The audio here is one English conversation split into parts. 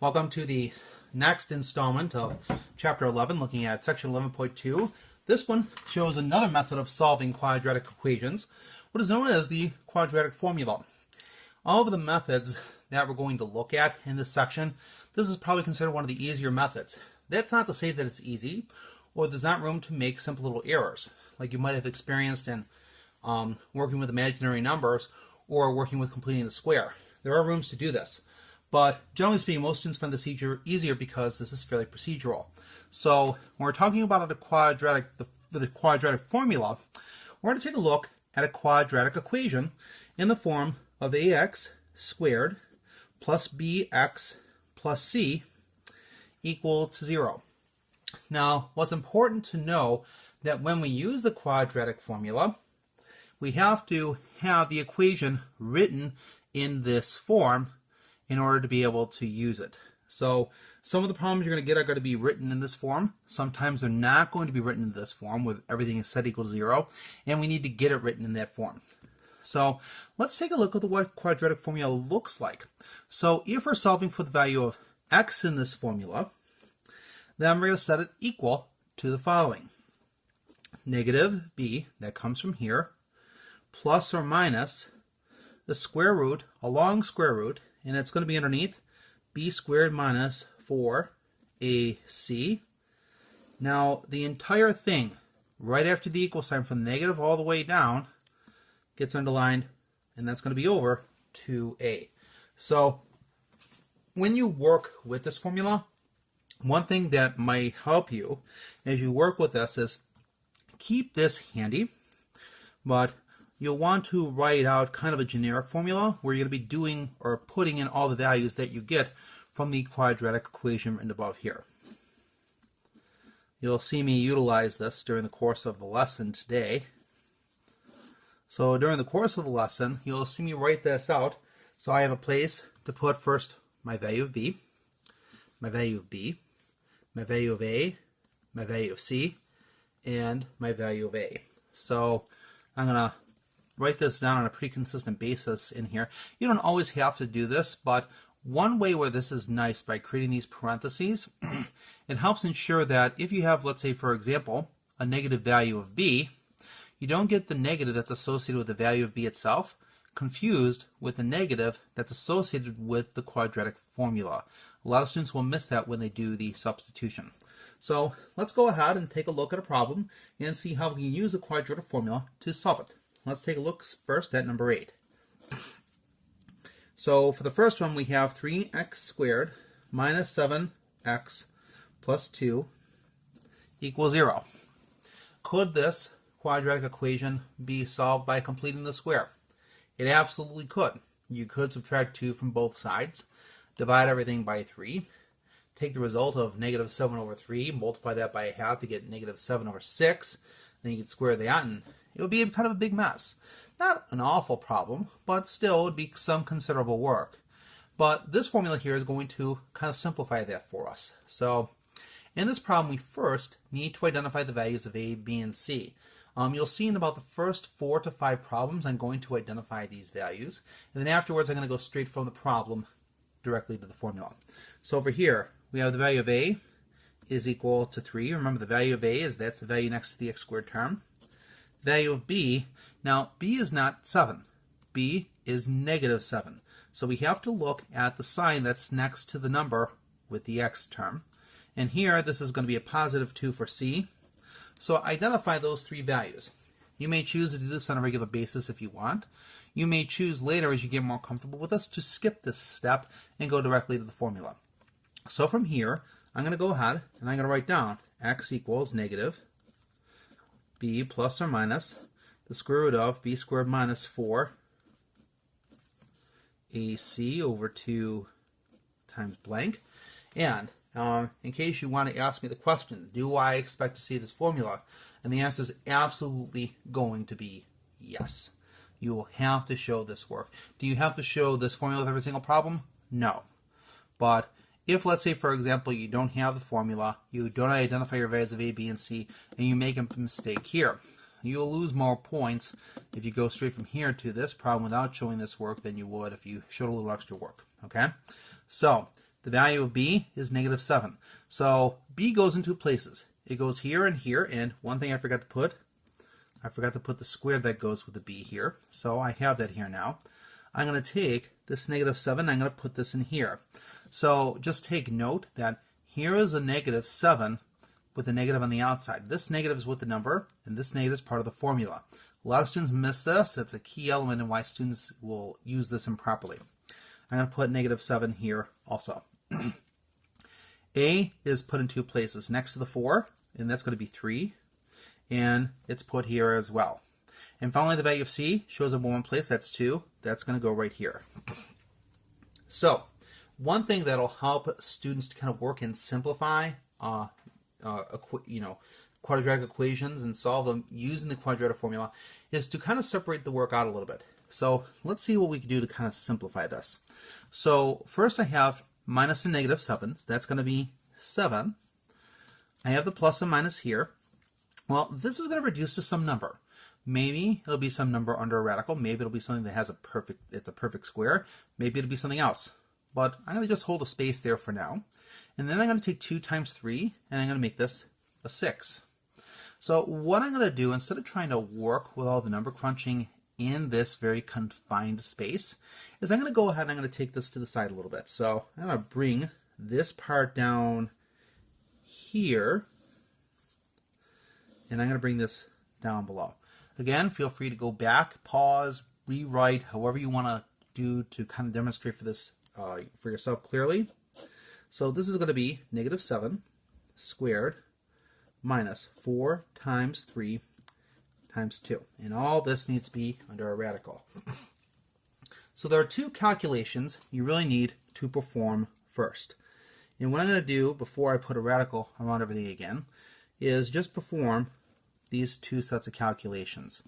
Welcome to the next installment of Chapter 11, looking at Section 11.2. This one shows another method of solving quadratic equations, what is known as the quadratic formula. All of the methods that we're going to look at in this section, this is probably considered one of the easier methods. That's not to say that it's easy, or there's not room to make simple little errors, like you might have experienced in working with imaginary numbers or working with completing the square. There are rooms to do this. But generally speaking, most students find this easier because this is fairly procedural. So when we're talking about the quadratic formula, we're going to take a look at a quadratic equation in the form of ax squared plus bx plus c equal to 0. Now, what's important to know that when we use the quadratic formula, we have to have the equation written in this form in order to be able to use it. So some of the problems you're going to get are going to be written in this form. Sometimes they're not going to be written in this form with everything is set equal to 0, and we need to get it written in that form. So let's take a look at what quadratic formula looks like. So if we're solving for the value of x in this formula, then we're going to set it equal to the following. Negative b, that comes from here, plus or minus the square root, a long square root, and it's going to be underneath b squared minus 4ac. Now, the entire thing, right after the equal sign from negative all the way down, gets underlined, and that's going to be over 2a. So, when you work with this formula, one thing that might help you as you work with this is keep this handy, but you'll want to write out kind of a generic formula where you're going to be doing or putting in all the values that you get from the quadratic equation written above here. You'll see me utilize this during the course of the lesson today. So during the course of the lesson, you'll see me write this out. So I have a place to put first my value of b, my value of b, my value of a, my value of c, and my value of a. So I'm going to write this down on a pretty consistent basis in here. You don't always have to do this, but one way where this is nice by creating these parentheses, it helps ensure that if you have, let's say, for example, a negative value of b, you don't get the negative that's associated with the value of b itself confused with the negative that's associated with the quadratic formula. A lot of students will miss that when they do the substitution. So let's go ahead and take a look at a problem and see how we can use the quadratic formula to solve it. Let's take a look first at number 8. So for the first one, we have 3x squared minus 7x plus 2 equals 0. Could this quadratic equation be solved by completing the square? It absolutely could. You could subtract 2 from both sides, divide everything by 3, take the result of negative 7 over 3, multiply that by a half to get negative 7 over 6, then you could square that, and it would be kind of a big mess. Not an awful problem, but still it would be some considerable work. But this formula here is going to kind of simplify that for us. So in this problem, we first need to identify the values of a, b, and c. You'll see in about the first 4 to 5 problems, I'm going to identify these values. And then afterwards, I'm going to go straight from the problem directly to the formula. So over here, we have the value of a is equal to 3. Remember, the value of a that's the value next to the x squared term. Value of b, now b is not 7. b is negative 7. So we have to look at the sign that's next to the number with the x term. And here, this is going to be a positive 2 for c. So identify those 3 values. You may choose to do this on a regular basis if you want. You may choose later, as you get more comfortable with this, to skip this step and go directly to the formula. So from here, I'm going to go ahead and I'm going to write down x equals negative b plus or minus the square root of b squared minus 4 ac over 2 times blank. And in case you want to ask me the question, do I expect to see this formula? And the answer is absolutely going to be yes. You will have to show this work. Do you have to show this formula with every single problem? No. But if, let's say, for example, you don't have the formula, you don't identify your values of a, b, and c, and you make a mistake here, you'll lose more points if you go straight from here to this problem without showing this work than you would if you showed a little extra work. Okay? So the value of b is negative 7. So b goes in two places. It goes here and here, and one thing I forgot to put the square that goes with the b here. So I have that here now. I'm going to take this negative 7, I'm going to put this in here. So just take note that here is a negative 7 with a negative on the outside. This negative is with the number, and this negative is part of the formula. A lot of students miss this. It's a key element in why students will use this improperly. I'm going to put negative 7 here also. A is put in two places, next to the 4, and that's going to be 3, and it's put here as well. And finally, the value of C shows up in one place, that's 2. That's going to go right here. So, one thing that'll help students to kind of work and simplify quadratic equations and solve them using the quadratic formula is to kind of separate the work out a little bit. So let's see what we can do to kind of simplify this. So first I have minus and negative 7, so that's going to be 7. I have the plus and minus here. Well, this is going to reduce to some number. Maybe it'll be some number under a radical. Maybe it'll be something that has it's a perfect square. Maybe it'll be something else. But I'm going to just hold a space there for now. And then I'm going to take 2 times 3, and I'm going to make this a 6. So what I'm going to do, instead of trying to work with all the number crunching in this very confined space, is I'm going to go ahead and I'm going to take this to the side a little bit. So I'm going to bring this part down here, and I'm going to bring this down below. Again, feel free to go back, pause, rewrite, however you want to do to kind of demonstrate for this for yourself clearly. So this is going to be negative 7 squared minus 4 times 3 times 2. And all this needs to be under a radical. So there are two calculations you really need to perform first. And what I'm going to do before I put a radical around everything again is just perform these two sets of calculations.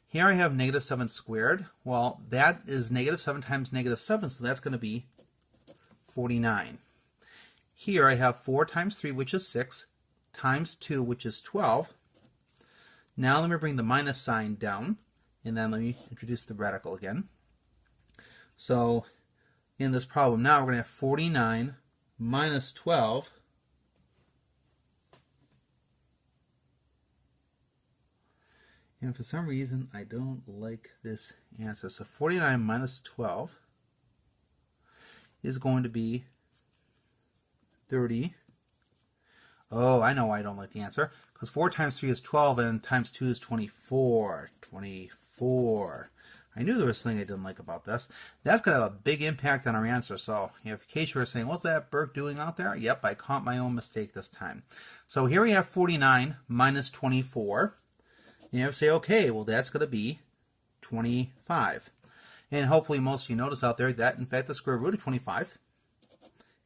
Here I have negative 7 squared. Well, that is negative 7 times negative 7, so that's going to be 49. Here I have 4 times 3, which is 6, times 2, which is 12. Now let me bring the minus sign down, and then let me introduce the radical again. So in this problem now, we're going to have 49 minus 12 and for some reason I don't like this answer. So 49 minus 12 is going to be 30. Oh, I know why I don't like the answer. Because 4 times 3 is 12 and times 2 is 24. 24. I knew there was something I didn't like about this. That's going to have a big impact on our answer. So in case you were saying, what's that Burke doing out there? Yep, I caught my own mistake this time. So here we have 49 minus 24. And you have to say, okay, well that's going to be 25. And hopefully most of you notice out there that in fact the square root of 25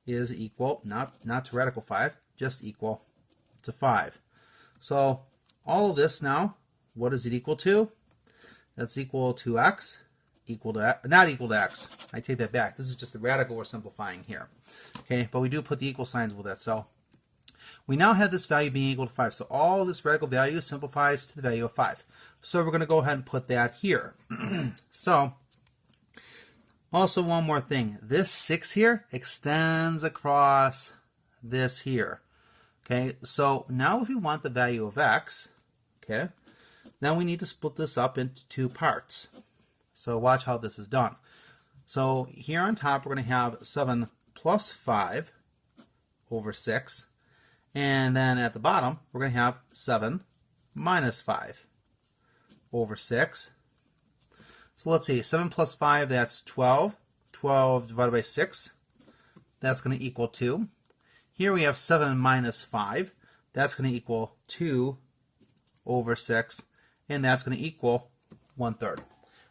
is equal, not to radical 5, just equal to 5. So all of this now, what is it equal to? That's equal to x, not equal to x. I take that back. This is just the radical we're simplifying here. Okay, but we do put the equal signs with it. So we now have this value being equal to 5. So all this radical value simplifies to the value of 5. So we're going to go ahead and put that here. So also one more thing. This 6 here extends across this here. Okay, so now if we want the value of x, okay, now we need to split this up into two parts. So watch how this is done. So here on top we're going to have 7 plus 5 over 6. And then at the bottom we're going to have 7 minus 5 over 6. So let's see, 7 plus 5, that's 12. 12 divided by 6, that's going to equal 2. Here we have 7 minus 5. That's going to equal 2 over 6. And that's going to equal 1/3.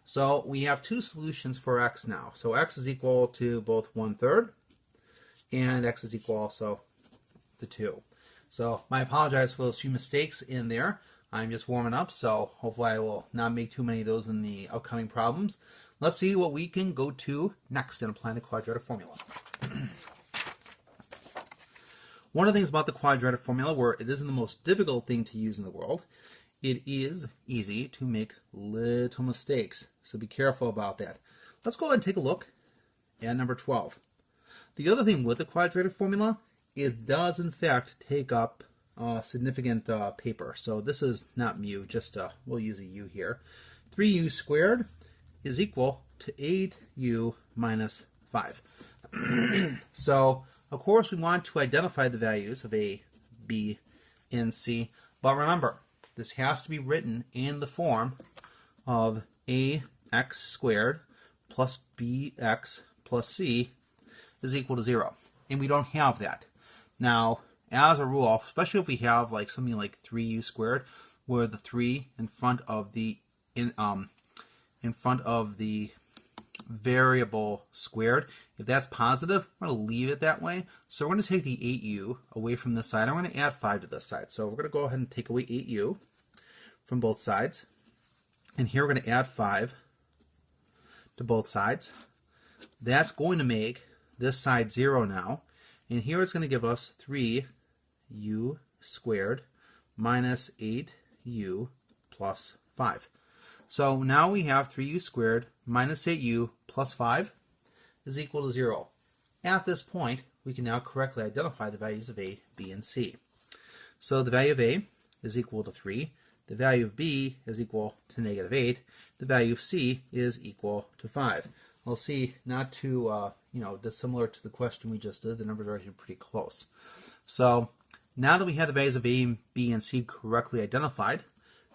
So we have two solutions for x now. So x is equal to both 1/3 and x is equal also to 2. So I apologize for those few mistakes in there. I'm just warming up, so hopefully I will not make too many of those in the upcoming problems. Let's see what we can go to next in applying the quadratic formula. One of the things about the quadratic formula, where it isn't the most difficult thing to use in the world, it is easy to make little mistakes. So be careful about that. Let's go ahead and take a look at number 12. The other thing with the quadratic formula is it does in fact take up significant paper. So this is not mu, just we'll use a u here. 3u squared is equal to 8u minus 5. So, of course, we want to identify the values of a, b, and c. But remember, this has to be written in the form of ax squared plus bx plus c is equal to 0. And we don't have that. Now, as a rule, especially if we have like something like 3u squared, where the 3 in front of the variable squared, if that's positive, we're going to leave it that way. So we're going to take the 8u away from this side. I'm going to add 5 to this side. So we're going to go ahead and take away 8u from both sides. And here we're going to add 5 to both sides. That's going to make this side 0 now. And here it's going to give us 3u squared minus 8u plus 5. So now we have 3u squared minus 8u plus 5 is equal to 0. At this point, we can now correctly identify the values of a, b, and c. So the value of a is equal to 3. The value of b is equal to negative 8. The value of c is equal to 5. We'll see, not too dissimilar to the question we just did. The numbers are actually pretty close. So now that we have the values of a, b, and c correctly identified,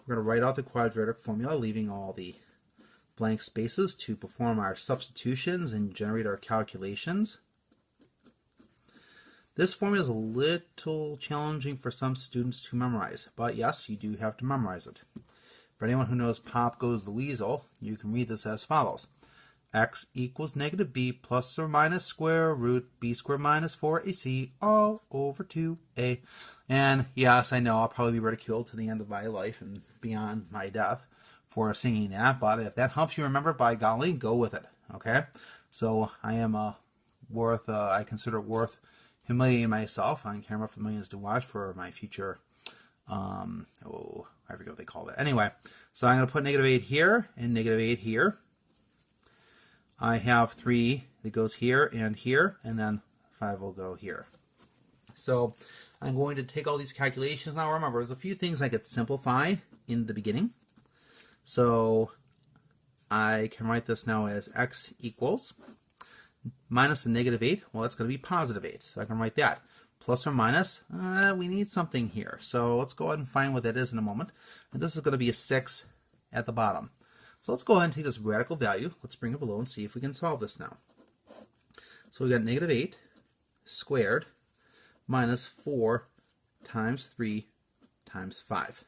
we're going to write out the quadratic formula, leaving all the blank spaces to perform our substitutions and generate our calculations. This formula is a little challenging for some students to memorize, but yes, you do have to memorize it. For anyone who knows Pop Goes the Weasel, you can read this as follows. X equals negative b plus or minus square root b squared minus 4ac all over 2a. And yes, I know I'll probably be ridiculed to the end of my life and beyond my death for singing that, but if that helps you remember, by golly, go with it, okay? So I am I consider it worth humiliating myself on camera for millions to watch for my future, I forget what they call that. Anyway, so I'm going to put negative 8 here and negative 8 here. I have 3 that goes here, and then 5 will go here. So I'm going to take all these calculations. Now remember, there's a few things I could simplify in the beginning. So I can write this now as x equals minus a negative 8. Well, that's going to be positive 8. So I can write that. Plus or minus, we need something here. So let's go ahead and find what that is in a moment. And this is going to be a 6 at the bottom. So let's go ahead and take this radical value. Let's bring it below and see if we can solve this now. So we got negative 8 squared minus 4 times 3 times 5.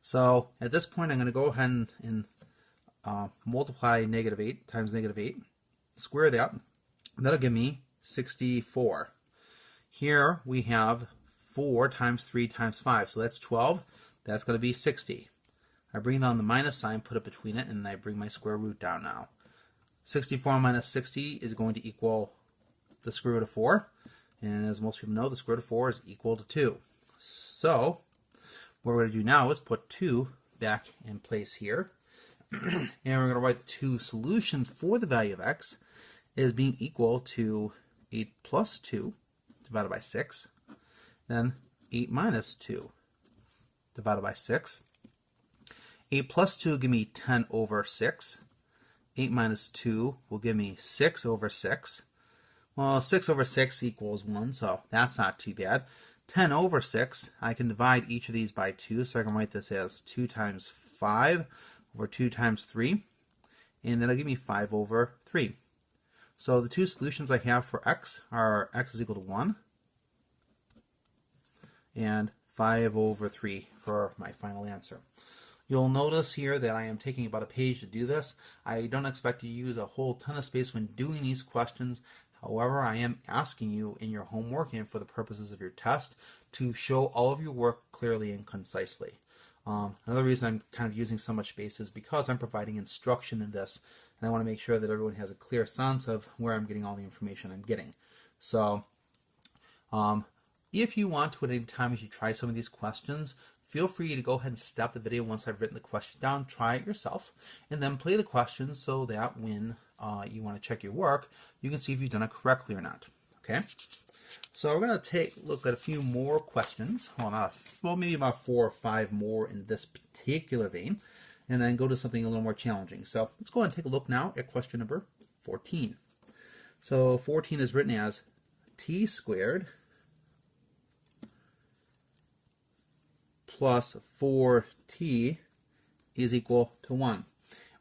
So at this point, I'm going to go ahead and multiply negative 8 times negative 8, square that. That'll give me 64. Here we have 4 times 3 times 5, so that's 12. That's going to be 60. I bring down the minus sign, put it between it, and I bring my square root down now. 64 minus 60 is going to equal the square root of 4. And as most people know, the square root of 4 is equal to 2. So what we're going to do now is put 2 back in place here. And we're going to write the two solutions for the value of x as being equal to 8 plus 2 divided by 6. Then 8 minus 2 divided by 6. 8 plus 2 will give me 10 over 6. 8 minus 2 will give me 6 over 6. Well, 6 over 6 equals 1, so that's not too bad. 10 over 6, I can divide each of these by 2, so I can write this as 2 times 5 over 2 times 3. And that'll give me 5 over 3. So the two solutions I have for x are x is equal to 1 and 5 over 3 for my final answer. You'll notice here that I am taking about a page to do this. I don't expect you to use a whole ton of space when doing these questions. However, I am asking you in your homework and for the purposes of your test to show all of your work clearly and concisely. Another reason I'm kind of using so much space is because I'm providing instruction in this, and I want to make sure that everyone has a clear sense of where I'm getting all the information I'm getting. So if you want to at any time as you try some of these questions, feel free to go ahead and stop the video once I've written the question down, try it yourself, and then play the question so that when you want to check your work, you can see if you've done it correctly or not. Okay, so we're going to take a look at a few more questions. Well, maybe about 4 or 5 more in this particular vein, and then go to something a little more challenging. So let's go ahead and take a look now at question number 14. So 14 is written as t squared plus 4t is equal to 1.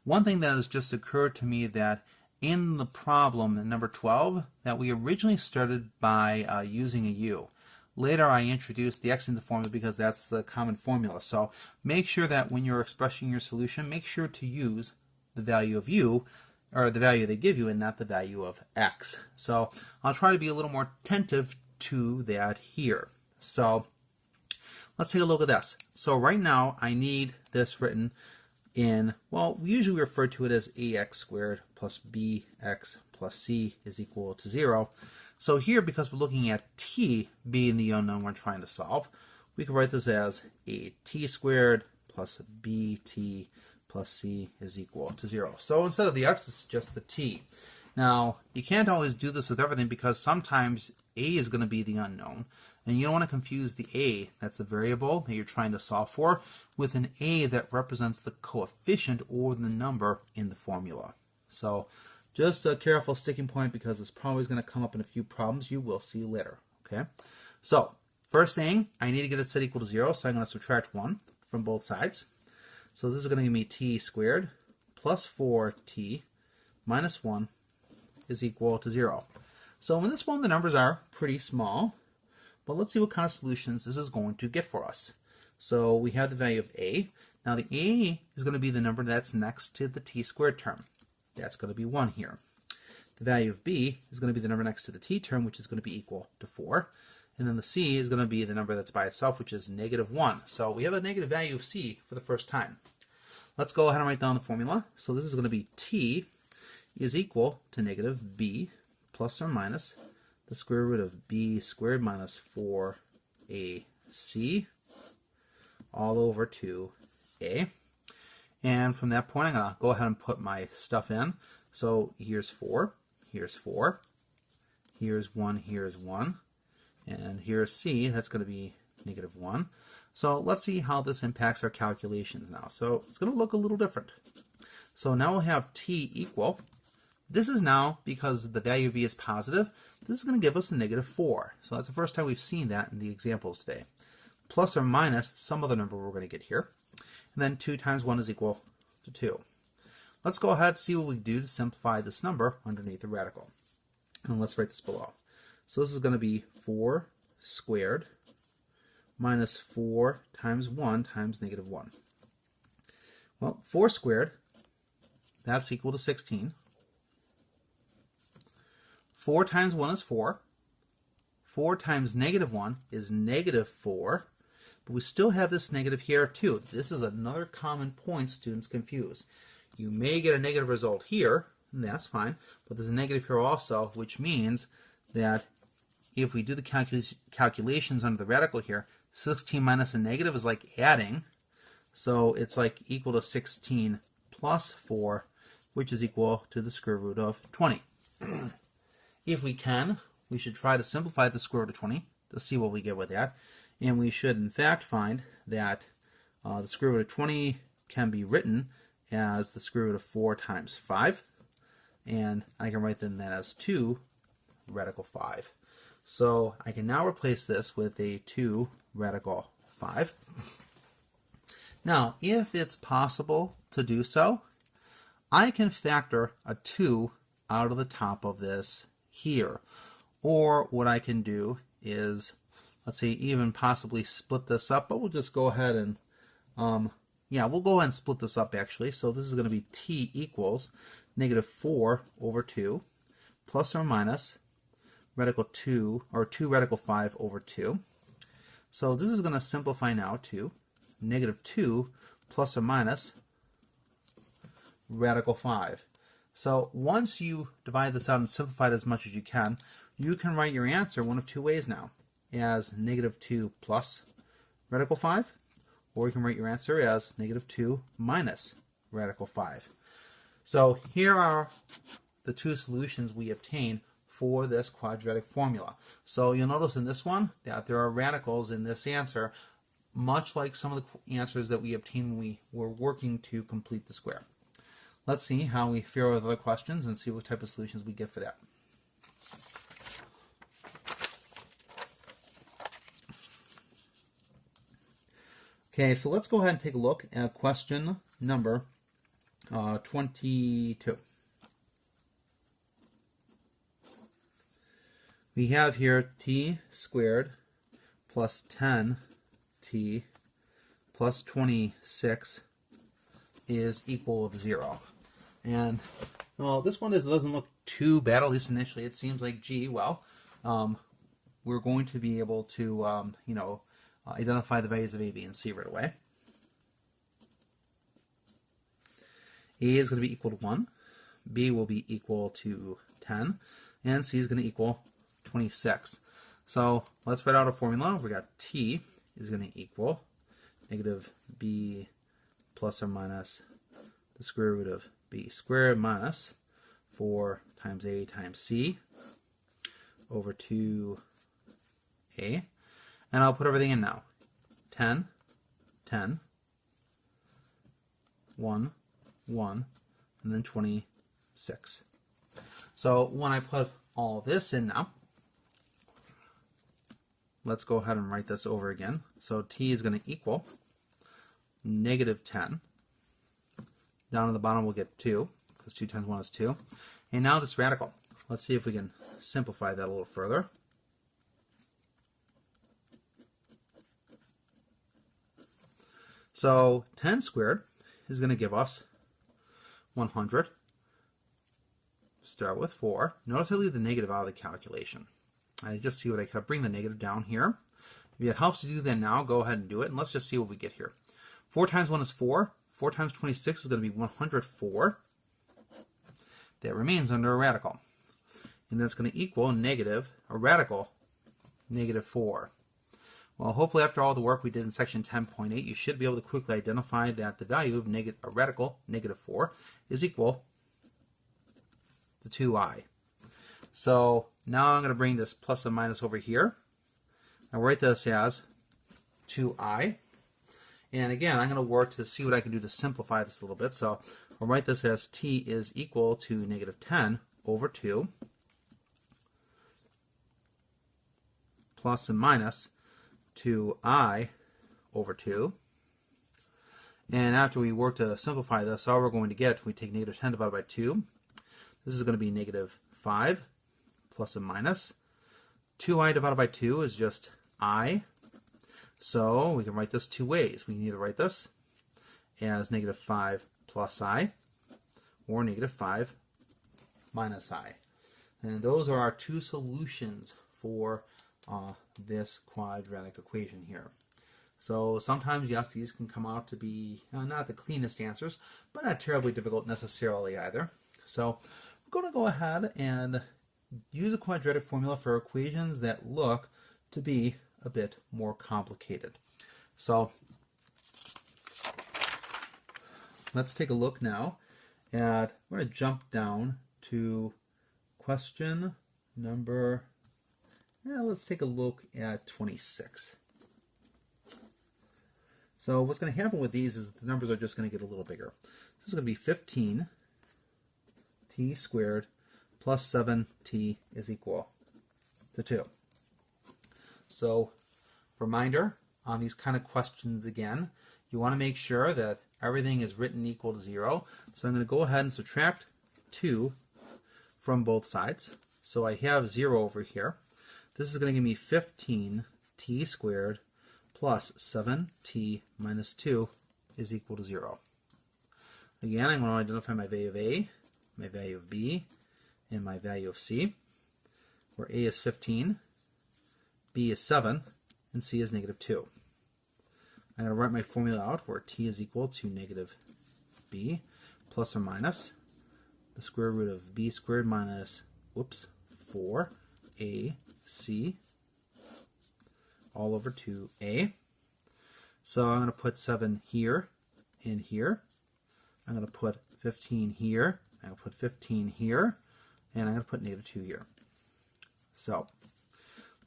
One thing that has just occurred to me that in the problem in number 12 that we originally started by using a u. Later I introduced the x into the formula because that's the common formula. So make sure that when you're expressing your solution, make sure to use the value of u, or the value they give you, and not the value of x. So I'll try to be a little more attentive to that here. So let's take a look at this. So right now I need this written in, well, we usually refer to it as ax squared plus bx plus c is equal to 0. So here, because we're looking at t being the unknown we're trying to solve, we can write this as a t squared plus bt plus c is equal to 0. So instead of the x, it's just the t. Now, you can't always do this with everything because sometimes a is going to be the unknown, and you don't want to confuse the a, that's the variable that you're trying to solve for, with an a that represents the coefficient or the number in the formula. So just a careful sticking point because it's probably going to come up in a few problems you will see later. Okay. So first thing, I need to get it set equal to 0, so I'm going to subtract 1 from both sides. So this is going to give me t squared plus 4t minus 1 is equal to 0. So in this one, the numbers are pretty small, but let's see what kind of solutions this is going to get for us. So we have the value of a. Now the a is going to be the number that's next to the t squared term. That's going to be 1 here. The value of b is going to be the number next to the t term, which is going to be equal to 4. And then the c is going to be the number that's by itself, which is negative 1. So we have a negative value of c for the first time. Let's go ahead and write down the formula. So this is going to be t is equal to negative b plus or minus the square root of b squared minus 4ac all over 2a. And from that point, I'm going to go ahead and put my stuff in. So here's 4, here's 4, here's 1, here's 1, and here's c, that's going to be negative 1. So let's see how this impacts our calculations now. So it's going to look a little different. So now we'll have t equal. This is now, because the value of b is positive, this is going to give us a negative 4. So that's the first time we've seen that in the examples today. Plus or minus some other number we're going to get here. And then 2 times 1 is equal to 2. Let's go ahead and see what we do to simplify this number underneath the radical. And let's write this below. So this is going to be 4 squared minus 4 times 1 times negative 1. Well, 4 squared, that's equal to 16. 4 times 1 is 4. 4 times negative 1 is negative 4. But we still have this negative here too. This is another common point students confuse. You may get a negative result here, and that's fine, but there's a negative here also, which means that if we do the calculations under the radical here, 16 minus a negative is like adding. So it's like equal to 16 plus 4, which is equal to the square root of 20. If we can, we should try to simplify the square root of 20 to see what we get with that. And we should, in fact, find that the square root of 20 can be written as the square root of 4 times 5. And I can write then that as 2 radical 5. So I can now replace this with a 2 radical 5. Now, if it's possible to do so, I can factor a 2 out of the top of this here. Or what I can do is, let's say, even possibly split this up, but we'll just go ahead and, we'll go ahead and split this up actually. So this is going to be t equals negative 4 over 2 plus or minus radical 2, or 2 radical 5 over 2. So this is going to simplify now to negative 2 plus or minus radical 5. So once you divide this out and simplify it as much as you can write your answer one of two ways now, as negative 2 plus radical 5, or you can write your answer as negative 2 minus radical 5. So here are the two solutions we obtain for this quadratic formula. So you'll notice in this one that there are radicals in this answer, much like some of the answers that we obtained when we were working to complete the square. Let's see how we fare with other questions and see what type of solutions we get for that. Okay, so let's go ahead and take a look at question number 22. We have here t squared plus 10t plus 26 is equal to 0. And, well, this one doesn't look too bad, at least initially. It seems like, gee, well, we're going to be able to, identify the values of a, b, and c right away. A is going to be equal to 1, b will be equal to 10, and c is going to equal 26. So let's write out a formula. We got t is going to equal negative b plus or minus the square root of b squared minus 4 times a times c over 2a. And I'll put everything in now. 10, 10, 1, 1, and then 26. So when I put all this in now, let's go ahead and write this over again. So t is going to equal negative 10. Down at the bottom we'll get 2, because 2 times 1 is 2. And now this radical. Let's see if we can simplify that a little further. So 10 squared is going to give us 100. Start with 4. Notice I leave the negative out of the calculation. I just see what I could bring the negative down here. If it helps to do that now, go ahead and do it. And let's just see what we get here. 4 times 1 is 4. 4 times 26 is going to be 104. That remains under a radical. And that's going to equal a radical, negative 4. Well, hopefully after all the work we did in section 10.8, you should be able to quickly identify that the value of a radical, negative 4, is equal to 2i. So now I'm going to bring this plus and minus over here. I'll write this as 2i. And again, I'm going to work to see what I can do to simplify this a little bit. So I'll write this as t is equal to negative 10 over 2 plus and minus 2i over 2. And after we work to simplify this, all we're going to get, we take negative 10 divided by 2. This is going to be negative 5 plus and minus. 2i divided by 2 is just I. So we can write this two ways. We can either write this as negative 5 plus I or negative 5 minus I. And those are our two solutions for this quadratic equation here. So sometimes, yes, these can come out to be not the cleanest answers, but not terribly difficult necessarily either. So we're going to go ahead and use a quadratic formula for equations that look to be a bit more complicated. So let's take a look now at, we're going to jump down to question number, let's take a look at 26. So what's going to happen with these is the numbers are just going to get a little bigger. This is going to be 15 t squared plus 7t is equal to 2. So reminder on these kind of questions again, you want to make sure that everything is written equal to 0. So I'm going to go ahead and subtract 2 from both sides. So I have 0 over here. This is going to give me 15t squared plus 7t minus 2 is equal to 0. Again, I'm going to identify my value of a, my value of b, and my value of c, where a is 15, b is 7, and c is negative 2. I'm going to write my formula out where t is equal to negative b plus or minus the square root of b squared minus, 4ac all over 2a. So I'm going to put 7 here and here. I'm going to put 15 here. I'm going to put 15 here. And I'm going to put negative 2 here. So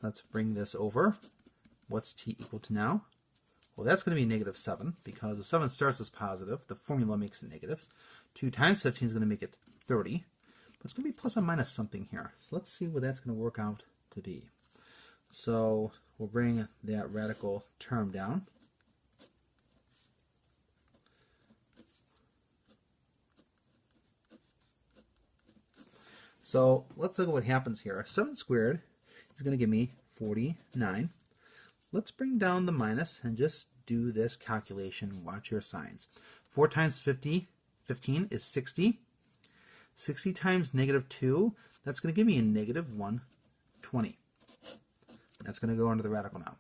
let's bring this over. What's t equal to now? Well, that's going to be negative 7 because the 7 starts as positive. The formula makes it negative. 2 times 15 is going to make it 30. But it's going to be plus or minus something here. So let's see what that's going to work out to be. So we'll bring that radical term down. So let's look at what happens here. 7 squared is going to give me 49. Let's bring down the minus and just do this calculation. Watch your signs. 4 times 15 is 60. 60 times negative 2, that's going to give me a negative 120. That's going to go under the radical now.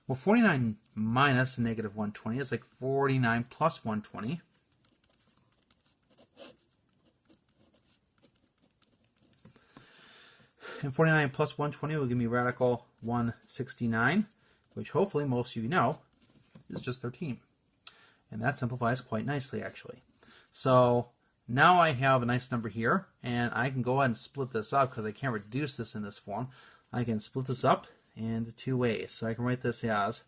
Well, 49 minus negative 120 is like 49 plus 120. And 49 plus 120 will give me radical 169, which hopefully most of you know is just 13. And that simplifies quite nicely, actually. So now I have a nice number here, and I can go ahead and split this up because I can't reduce this in this form. I can split this up into 2 ways. So I can write this as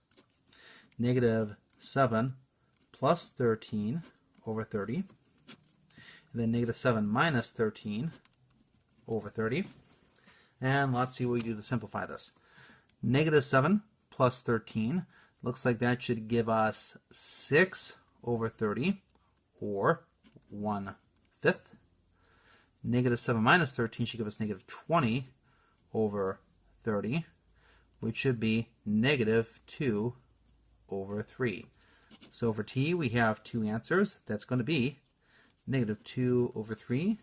negative 7 plus 13 over 30, and then negative 7 minus 13 over 30. And let's see what we do to simplify this. Negative 7 plus 13 looks like that should give us 6 over 30, or 1/5. Negative 7 minus 13 should give us negative 20 over 30, which should be negative 2 over 3. So for t, we have 2 answers. That's going to be negative 2 over 3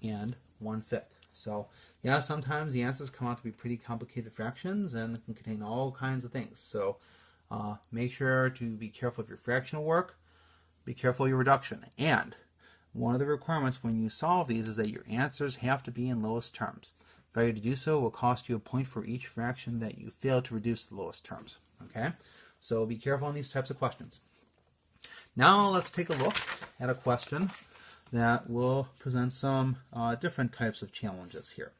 and 1/5. So yeah, sometimes the answers come out to be pretty complicated fractions and can contain all kinds of things. So make sure to be careful of your fractional work. Be careful of your reduction. And one of the requirements when you solve these is that your answers have to be in lowest terms. Failure to do so will cost you a point for each fraction that you fail to reduce the lowest terms. Okay? So be careful on these types of questions. Now let's take a look at a question that will present some different types of challenges here.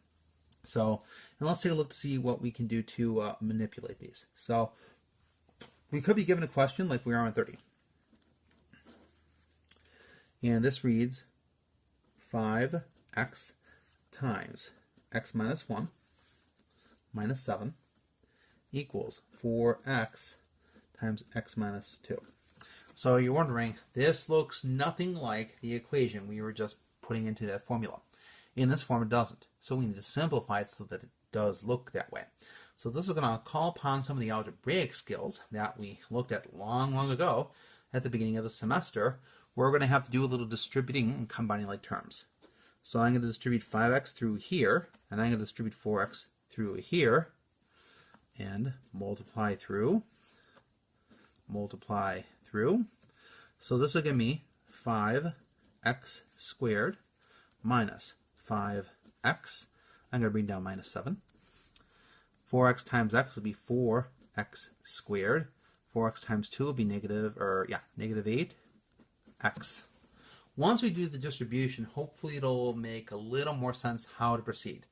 So, and let's take a look to see what we can do to manipulate these. So, we could be given a question like we are on 30. And this reads 5x times x minus 1 minus 7 equals 4x times x minus 2. So you're wondering, this looks nothing like the equation we were just putting into that formula. In this form, it doesn't. So we need to simplify it so that it does look that way. So this is going to call upon some of the algebraic skills that we looked at long, long ago at the beginning of the semester. We're going to have to do a little distributing and combining like terms. So I'm going to distribute 5x through here, and I'm going to distribute 4x through here, and multiply through. So this will give me 5x squared minus 5x. I'm going to bring down minus 7. 4x times x will be 4x squared. 4x times 2 will be negative 8x. Once we do the distribution, hopefully it'll make a little more sense how to proceed.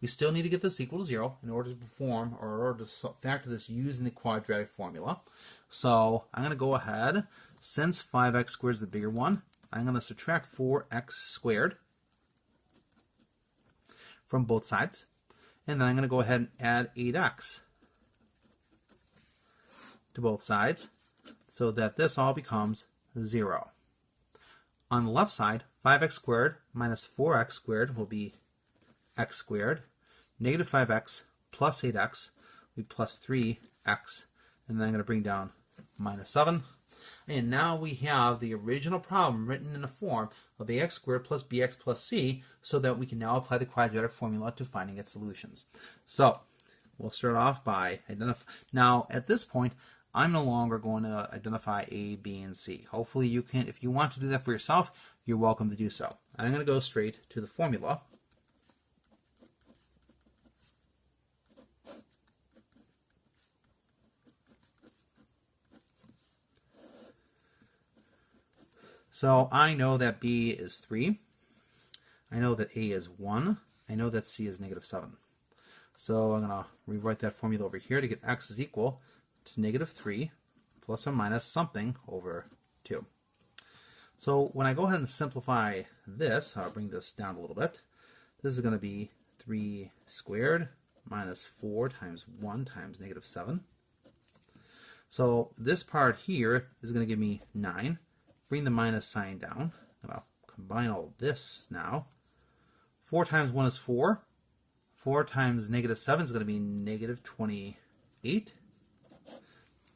We still need to get this equal to 0 in order to perform, or in order to factor this using the quadratic formula. So I'm going to go ahead, since 5x squared is the bigger one, I'm going to subtract 4x squared from both sides. And then I'm going to go ahead and add 8x to both sides so that this all becomes 0. On the left side, 5x squared minus 4x squared will be x squared. Negative 5x plus 8x will be plus 3x. And then I'm going to bring down minus 7. And now we have the original problem written in the form of ax squared plus bx plus c, so that we can now apply the quadratic formula to finding its solutions. So we'll start off by identifying. Now at this point, I'm no longer going to identify a, b, and c. Hopefully you can, if you want to do that for yourself, you're welcome to do so. I'm going to go straight to the formula. So I know that b is 3. I know that a is 1. I know that c is negative 7. So I'm going to rewrite that formula over here to get x is equal to negative 3 plus or minus something over 2. So when I go ahead and simplify this, I'll bring this down a little bit. This is going to be 3 squared minus 4 times 1 times negative 7. So this part here is going to give me 9. Bring the minus sign down. And I'll combine all this now. 4 times 1 is 4. 4 times negative 7 is going to be negative 28.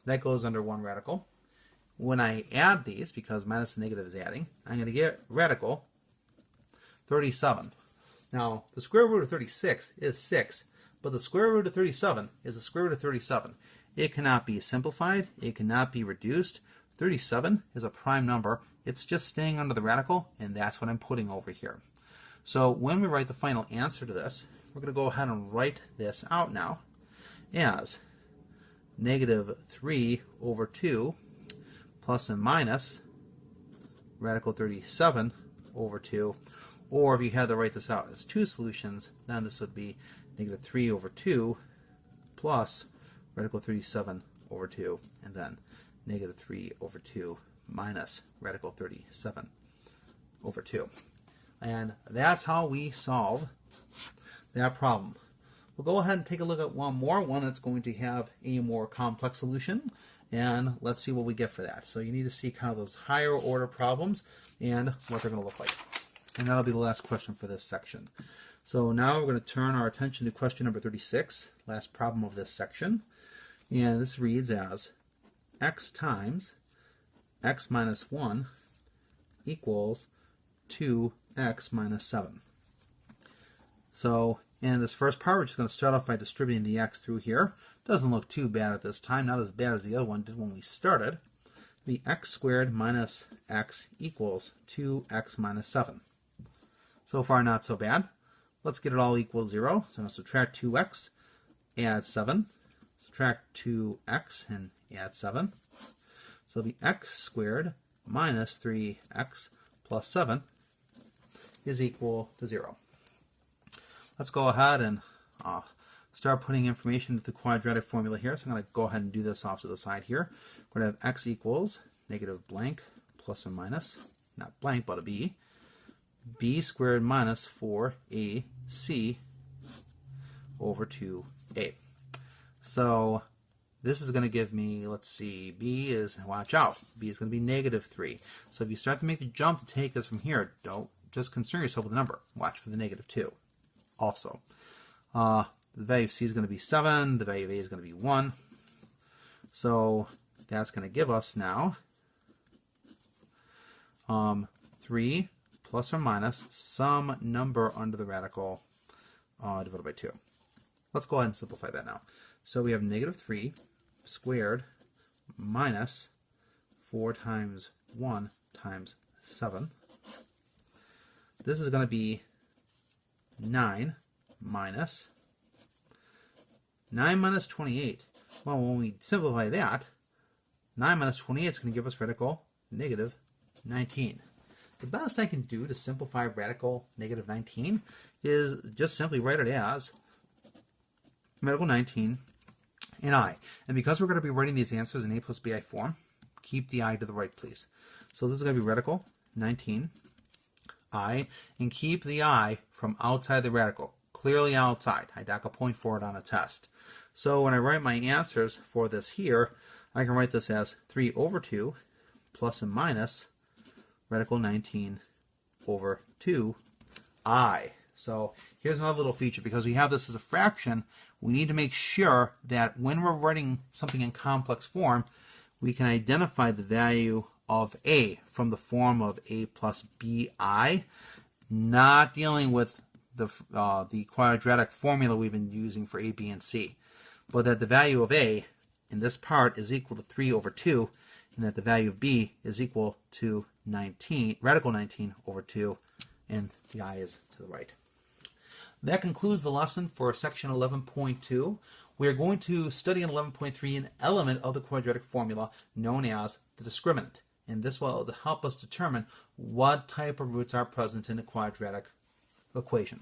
That goes under one radical. When I add these, because minus and negative is adding, I'm going to get radical 37. Now, the square root of 36 is 6, but the square root of 37 is the square root of 37. It cannot be simplified. It cannot be reduced. 37 is a prime number. It's just staying under the radical, and that's what I'm putting over here. So when we write the final answer to this, we're going to go ahead and write this out now as negative 3 over 2 plus and minus radical 37 over 2. Or if you had to write this out as two solutions, then this would be negative 3 over 2 plus radical 37 over 2, and then negative 3 over 2 minus radical 37 over 2. And that's how we solve that problem. We'll go ahead and take a look at one more, one that's going to have a more complex solution, and let's see what we get for that. So you need to see kind of those higher order problems and what they're going to look like. And that'll be the last question for this section. So now we're going to turn our attention to question number 36, last problem of this section. And this reads as x times x minus 1 equals 2x minus 7. So in this first part, we're just going to start off by distributing the x through here. Doesn't look too bad at this time, not as bad as the other one did when we started. The x squared minus x equals 2x minus 7. So far, not so bad. Let's get it all equal 0. So I'm going to subtract 2x, add 7. Subtract 2x and add 7. So the x squared minus 3x plus 7 is equal to 0. Let's go ahead and start putting information into the quadratic formula here. So I'm going to go ahead and do this off to the side here. We're going to have x equals negative blank plus or minus, not blank, but a b. B squared minus 4ac over 2a. So this is going to give me, let's see, b is, watch out, b is going to be negative 3. So if you start to make the jump to take this from here, don't just concern yourself with the number. Watch for the negative 2 also. The value of c is going to be 7. The value of a is going to be 1. So that's going to give us now 3 plus or minus some number under the radical divided by 2. Let's go ahead and simplify that now. So we have negative 3 squared minus 4 times 1 times 7. This is going to be 9 minus 28. Well, when we simplify that, 9 minus 28 is going to give us radical negative 19. The best I can do to simplify radical negative 19 is just simply write it as radical 19 in I. And because we're going to be writing these answers in a plus bi form, keep the I to the right, please. So this is going to be radical 19 I, and keep the I from outside the radical, clearly outside. I dock a point for it on a test. So when I write my answers for this here, I can write this as 3 over 2 plus and minus radical 19 over 2i. So here's another little feature. Because we have this as a fraction, we need to make sure that when we're writing something in complex form, we can identify the value of a from the form of a plus bi, not dealing with the quadratic formula we've been using for a, b, and c, but that the value of a in this part is equal to 3 over 2, and that the value of b is equal to 19, radical 19 over 2, and the I is to the right. That concludes the lesson for section 11.2. We are going to study in 11.3 an element of the quadratic formula known as the discriminant, and this will help us determine what type of roots are present in a quadratic equation.